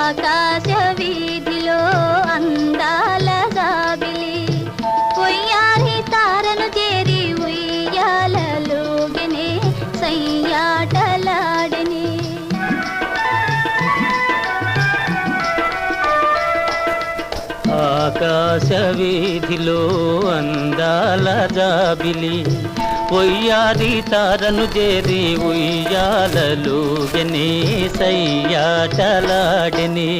ఆకాశ వీధిలో అందాల జాబిలి ఉయ్యారి తారను చేరి ఉయ్యాలలోగనే సయ్యాటలాడని. ఆకాశ వీధిలో అందాల జాబిలి ఉయ్యారి తారను చేరి ఉయ్యాలలోగనే సయ్యాటలాడని.